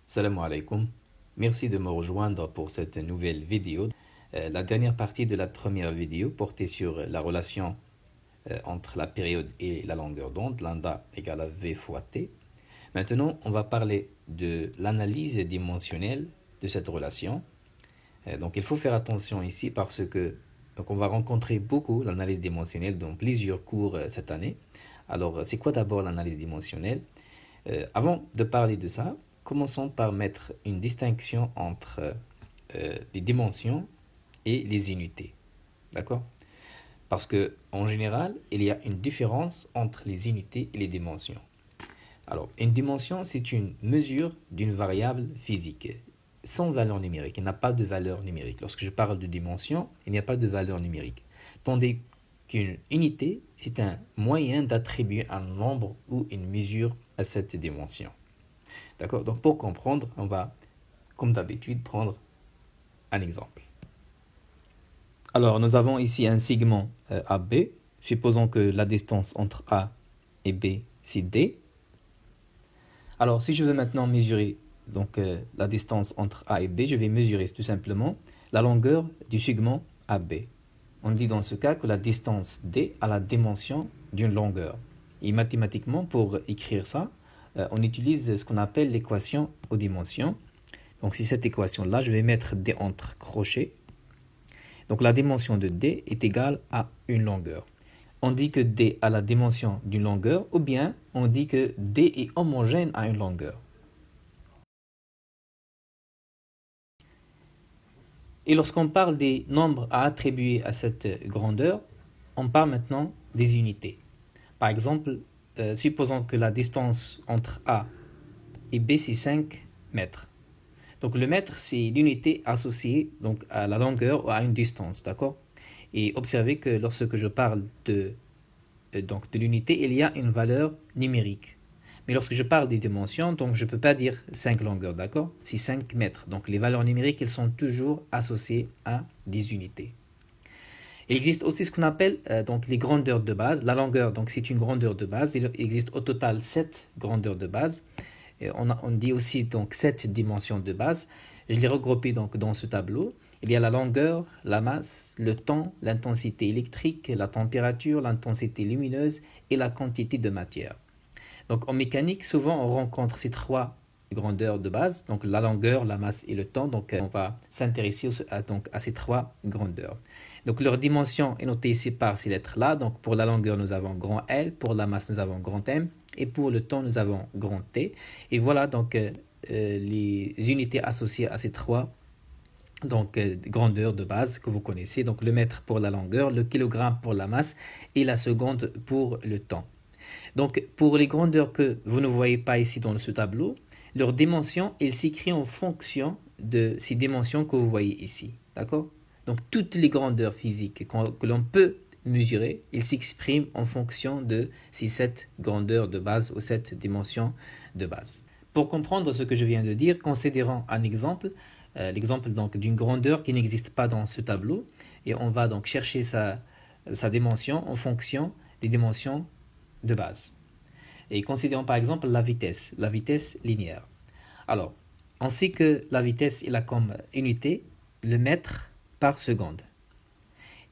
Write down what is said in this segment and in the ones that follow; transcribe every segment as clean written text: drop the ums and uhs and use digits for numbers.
Salam alaikum. Merci de me rejoindre pour cette nouvelle vidéo. La dernière partie de la première vidéo portait sur la relation entre la période et la longueur d'onde, lambda égale à V fois T. Maintenant, on va parler de l'analyse dimensionnelle de cette relation. Donc, il faut faire attention ici parce que on va rencontrer beaucoup l'analyse dimensionnelle dans plusieurs cours cette année. Alors, c'est quoi d'abord l'analyse dimensionnelle? Avant de parler de ça, commençons par mettre une distinction entre les dimensions et les unités. D'accord? Parce que en général, il y a une différence entre les unités et les dimensions. Alors, une dimension, c'est une mesure d'une variable physique sans valeur numérique. Il n'y a pas de valeur numérique. Lorsque je parle de dimension, il n'y a pas de valeur numérique. Tandis qu'une unité, c'est un moyen d'attribuer un nombre ou une mesure à cette dimension. D'accord? Donc, pour comprendre, on va, comme d'habitude, prendre un exemple. Alors, nous avons ici un segment AB. Supposons que la distance entre A et B, c'est D. Alors, si je veux maintenant mesurer la distance entre A et B, je vais mesurer tout simplement la longueur du segment AB. On dit dans ce cas que la distance D a la dimension d'une longueur. Et mathématiquement, pour écrire ça, on utilise ce qu'on appelle l'équation aux dimensions. Donc, si cette équation-là, je vais mettre D entre crochets. Donc, la dimension de D est égale à une longueur. On dit que D a la dimension d'une longueur, ou bien on dit que D est homogène à une longueur. Et lorsqu'on parle des nombres à attribuer à cette grandeur, on parle maintenant des unités. Par exemple, supposons que la distance entre A et B, c'est 5 mètres. Donc le mètre, c'est l'unité associée donc, à la longueur ou à une distance, d'accord? Et observez que lorsque je parle de l'unité, il y a une valeur numérique. Mais lorsque je parle des dimensions, donc je ne peux pas dire 5 longueurs, d'accord? C'est 5 mètres. Donc les valeurs numériques, elles sont toujours associées à des unités. Il existe aussi ce qu'on appelle donc les grandeurs de base. La longueur, donc c'est une grandeur de base. Il existe au total 7 grandeurs de base. Et on dit aussi donc 7 dimensions de base. Je les regroupées donc dans ce tableau. Il y a la longueur, la masse, le temps, l'intensité électrique, la température, l'intensité lumineuse et la quantité de matière. Donc en mécanique, souvent on rencontre ces 3 grandeurs de base, donc la longueur, la masse et le temps. Donc on va s'intéresser à ces 3 grandeurs. Donc leur dimension est notée ici par ces lettres-là. Donc pour la longueur, nous avons grand L, pour la masse, nous avons grand M, et pour le temps, nous avons grand T. Et voilà donc les unités associées à ces 3 grandeurs de base que vous connaissez. Donc le mètre pour la longueur, le kilogramme pour la masse et la seconde pour le temps. Donc pour les grandeurs que vous ne voyez pas ici dans ce tableau, leur dimension, elle s'écrit en fonction de ces dimensions que vous voyez ici. D'accord? Donc toutes les grandeurs physiques que l'on peut mesurer, ils s'expriment en fonction de ces 7 grandeurs de base ou 7 dimensions de base. Pour comprendre ce que je viens de dire, considérons un exemple, l'exemple donc d'une grandeur qui n'existe pas dans ce tableau, et on va donc chercher sa dimension en fonction des dimensions de base. Et considérons par exemple la vitesse linéaire. Alors, on sait que la vitesse il a comme unité le mètre par seconde.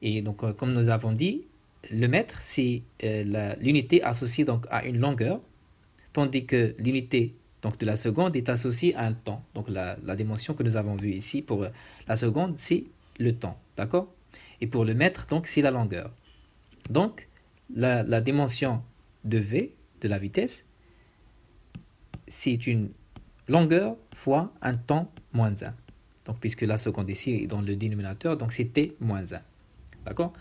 Et donc, comme nous avons dit, le mètre, c'est l'unité associée donc, à une longueur, tandis que l'unité de la seconde est associée à un temps. Donc, la dimension que nous avons vue ici pour la seconde, c'est le temps. D'accord? Et pour le mètre, donc, c'est la longueur. Donc, la dimension de V, de la vitesse, c'est une longueur fois un temps moins 1. Donc, puisque la seconde ici est dans le dénominateur, donc c'est T moins 1. D'accord?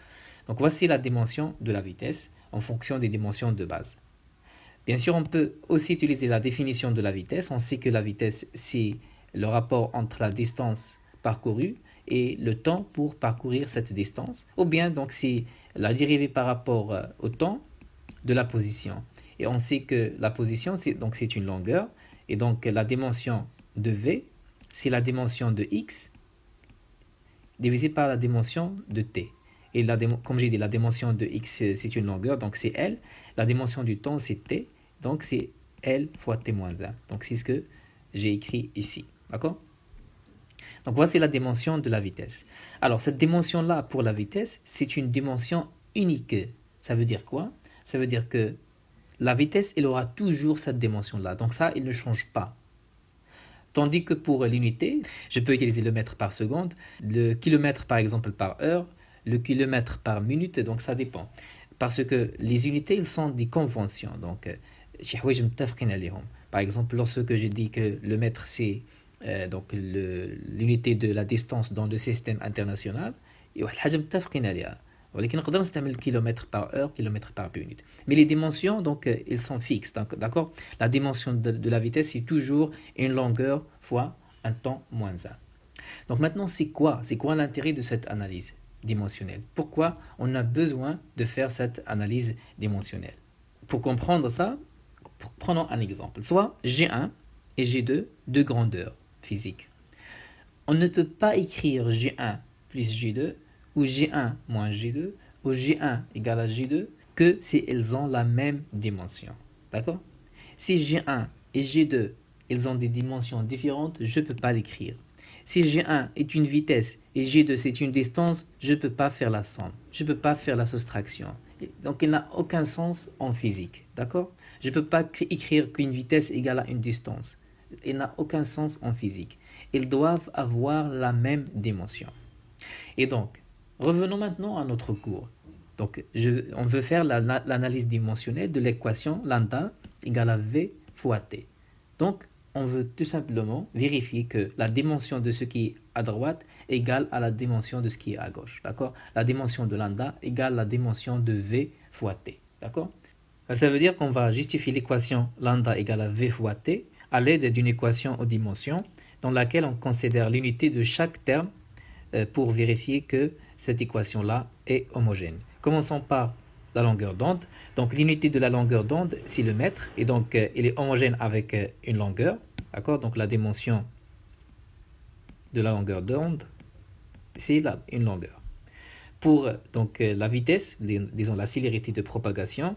Donc, voici la dimension de la vitesse en fonction des dimensions de base. Bien sûr, on peut aussi utiliser la définition de la vitesse. On sait que la vitesse, c'est le rapport entre la distance parcourue et le temps pour parcourir cette distance. Ou bien, donc, c'est la dérivée par rapport au temps de la position. Et on sait que la position, c'est une longueur. Et donc, la dimension de V, c'est la dimension de X divisée par la dimension de T. Et comme j'ai dit, la dimension de X, c'est une longueur, donc c'est L. La dimension du temps, c'est T, donc c'est L fois T moins 1. Donc c'est ce que j'ai écrit ici. D'accord? Donc voici la dimension de la vitesse. Alors cette dimension-là pour la vitesse, c'est une dimension unique. Ça veut dire quoi? Ça veut dire que la vitesse, elle aura toujours cette dimension-là. Donc ça, il ne change pas. Tandis que pour l'unité, je peux utiliser le mètre par seconde, le kilomètre par exemple par heure, le kilomètre par minute, donc ça dépend. Parce que les unités, elles sont des conventions. Donc, par exemple, lorsque j'ai dit que le mètre, c'est donc l'unité de la distance dans le système international, ولكن نقدر نستعمل kilomètre par heure, kilomètre par minute. Mais les dimensions, donc, elles sont fixes. D'accord? La dimension de la vitesse, c'est toujours une longueur fois un temps moins 1. Donc maintenant, c'est quoi l'intérêt de cette analyse dimensionnelle? Pourquoi on a besoin de faire cette analyse dimensionnelle? Pour comprendre ça, prenons un exemple. Soit G1 et G2, deux grandeurs physiques. On ne peut pas écrire G1 plus G2 ou G1 moins G2 ou G1 égale à G2 que si elles ont la même dimension. D'accord? Si G1 et G2, elles ont des dimensions différentes, je ne peux pas l'écrire. Si G1 est une vitesse et G2 c'est une distance, je ne peux pas faire la somme. Je ne peux pas faire la soustraction. Donc il n'a aucun sens en physique. D'accord? Je ne peux pas écrire qu'une vitesse égale à une distance. Il n'a aucun sens en physique. Ils doivent avoir la même dimension. Et donc, revenons maintenant à notre cours. Donc, on veut faire l'analyse dimensionnelle de l'équation lambda égale à V fois T. Donc, on veut tout simplement vérifier que la dimension de ce qui est à droite égale à la dimension de ce qui est à gauche. D'accord? La dimension de lambda égale la dimension de V fois T. D'accord? Ça veut dire qu'on va justifier l'équation lambda égale à V fois T à l'aide d'une équation aux dimensions dans laquelle on considère l'unité de chaque terme pour vérifier que cette équation-là est homogène. Commençons par la longueur d'onde. Donc l'unité de la longueur d'onde, c'est le mètre, et donc elle est homogène avec une longueur. D'accord? Donc la dimension de la longueur d'onde, c'est une longueur. Pour donc la vitesse, disons la célérité de propagation,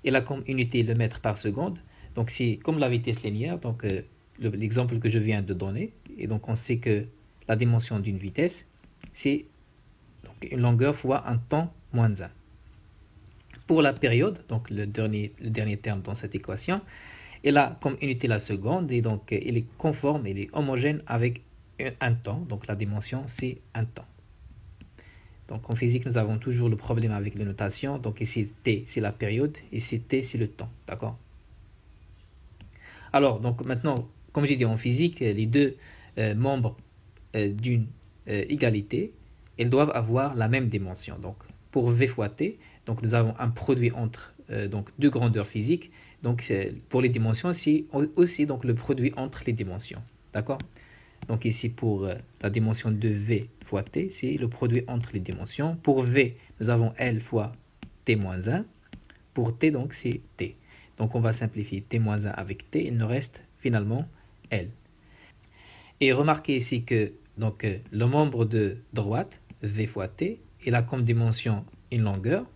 elle a comme unité le mètre par seconde. Donc c'est comme la vitesse linéaire, donc l'exemple que je viens de donner. Et donc on sait que la dimension d'une vitesse, c'est donc une longueur fois un temps moins 1. Pour la période, donc le dernier terme dans cette équation, elle a comme unité la seconde et donc elle est conforme, elle est homogène avec un temps. Donc la dimension, c'est un temps. Donc en physique, nous avons toujours le problème avec les notations. Donc ici, T, c'est la période, ici, T, c'est le temps. D'accord? Alors, donc maintenant, comme j'ai dit en physique, les deux membres d'une égalité, elles doivent avoir la même dimension. Donc, pour V fois T, donc nous avons un produit entre donc deux grandeurs physiques. Donc, pour les dimensions, c'est aussi donc, le produit entre les dimensions. D'accord? Donc, ici, pour la dimension de V fois T, c'est le produit entre les dimensions. Pour V, nous avons L fois T moins 1. Pour T, donc, c'est T. Donc, on va simplifier T moins 1 avec T. Il nous reste finalement L. Et remarquez ici que donc, le membre de droite, V fois T, il a comme dimension une longueur.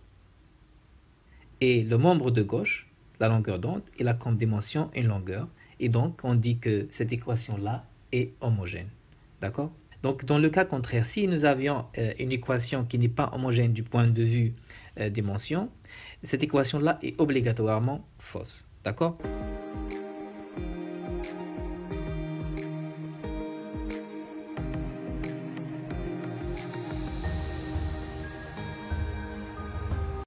Et le membre de gauche, la longueur d'onde, il a comme dimension une longueur. Et donc, on dit que cette équation-là est homogène. D'accord? Donc, dans le cas contraire, si nous avions une équation qui n'est pas homogène du point de vue dimension, cette équation-là est obligatoirement fausse. D'accord?